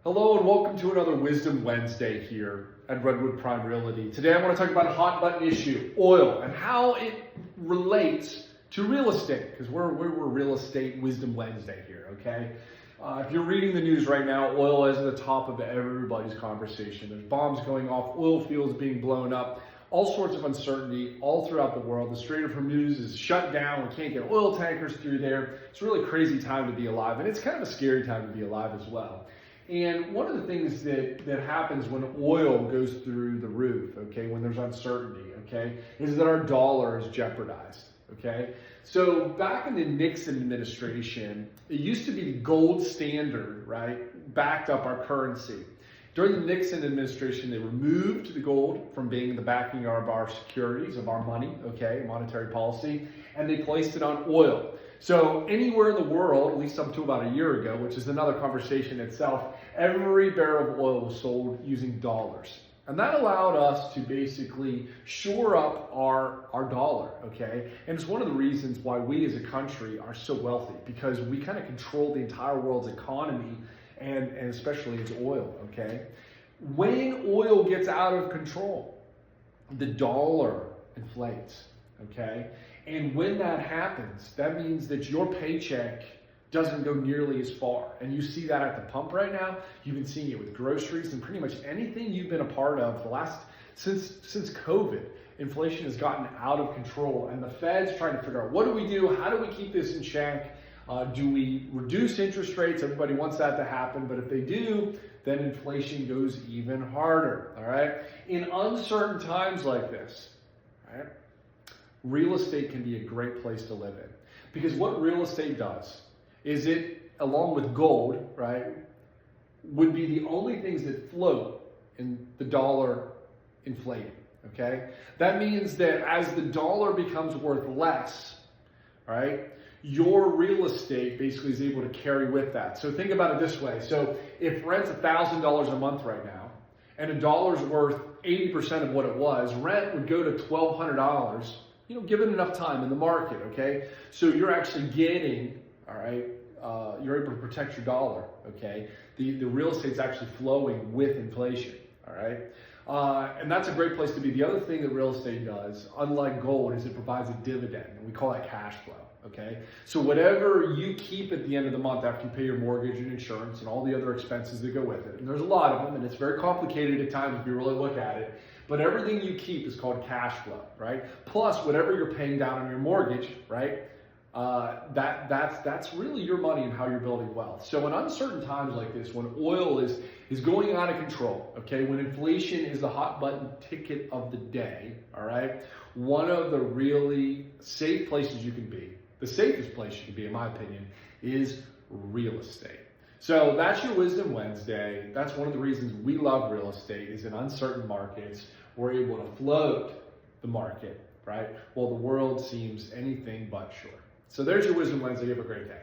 Hello and welcome to another Wisdom Wednesday here at Redwood Prime Realty. Today I want to talk about a hot button issue, oil, and how it relates to real estate, because we're Real Estate Wisdom Wednesday here, okay? If you're reading the news right now, oil is at the top of everybody's conversation. There's bombs going off, oil fields being blown up, all sorts of uncertainty all throughout the world. The Strait of Hormuz is shut down. We can't get oil tankers through there. It's a really crazy time to be alive, and it's kind of a scary time to be alive as well. And one of the things that happens when oil goes through the roof, okay, when there's uncertainty, okay, is that our dollar is jeopardized, okay? So back in the Nixon administration, it used to be the gold standard, right, backed up our currency. During the Nixon administration, they removed the gold from being the backing of our securities, of our money, okay, monetary policy, and they placed it on oil. So anywhere in the world, at least up to about a year ago, which is another conversation itself, every barrel of oil was sold using dollars. And that allowed us to basically shore up our dollar, okay? And it's one of the reasons why we as a country are so wealthy, because we kind of control the entire world's economy and especially its oil, okay? When oil gets out of control, the dollar inflates, okay? And when that happens, that means that your paycheck doesn't go nearly as far. And you see that at the pump right now. You've been seeing it with groceries and pretty much anything you've been a part of since COVID. Inflation has gotten out of control, and the Fed's trying to figure out, what do we do? How do we keep this in check? Do we reduce interest rates? Everybody wants that to happen, but if they do, then inflation goes even harder, all right? In uncertain times like this, all right, real estate can be a great place to live in. Because what real estate does is it, along with gold, right, would be the only things that float in the dollar inflating, okay? That means that as the dollar becomes worth less, right, your real estate basically is able to carry with that. So think about it this way. So if rent's $1,000 a month right now, and a dollar's worth 80% of what it was, rent would go to $1,200, given enough time in the market, okay? So you're actually getting, all right, you're able to protect your dollar, okay? The real estate's actually flowing with inflation, all right? And that's a great place to be. The other thing that real estate does, unlike gold, is it provides a dividend, and we call that cash flow, okay? So whatever you keep at the end of the month after you pay your mortgage and insurance and all the other expenses that go with it, and there's a lot of them, and it's very complicated at times if you really look at it, but everything you keep is called cash flow, right? Plus whatever you're paying down on your mortgage, right? That's really your money and how you're building wealth. So in uncertain times like this, when oil is going out of control, okay, when inflation is the hot button ticket of the day, all right, one of the really safe places you can be, the safest place you can be, in my opinion, is real estate. So that's your Wisdom Wednesday. That's one of the reasons we love real estate, is in uncertain markets, we're able to float the market, right? While the world seems anything but sure. So there's your Wisdom Wednesday. Have a great day.